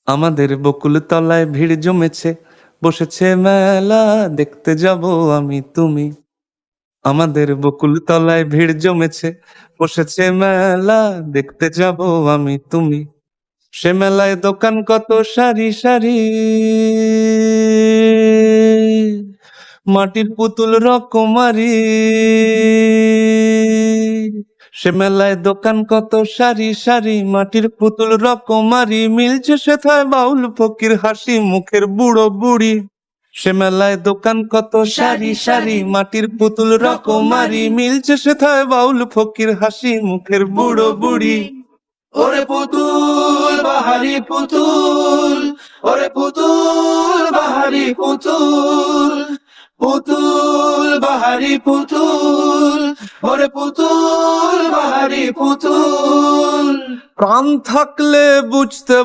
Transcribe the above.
আমাদের বকুল তলায় ভিড় জমেছে, বসেছে মেলা, দেখতে যাব আমি তুমি। আমাদের বকুল তলায় ভিড় জমেছে, বসেছে মেলা, দেখতে যাব আমি তুমি। সে মেলায় দোকান কত সারি সারি, মাটির পুতুল রকমারি। সে মেলায় দোকান কত সারি সারি, মাটির পুতুল রকমারি। মিলছে সেথায় বাউল ফকির হাসি মুখের বুড়ো বুড়ি। সে মেলায় দোকান কত সারি সারি, মাটির পুতুল রকমারি। মিলছে সেথায় বাউল ফকির হাসি মুখের বুড়ো বুড়ি। ওরে পুতুল বাহারি পুতুল, ওরে পুতুল বাহারি পুতুল, পুতুল বাহারি পুতুল, ওরে পুতুল বাহারি পুতুল। প্রাণ থাকলে বুঝতে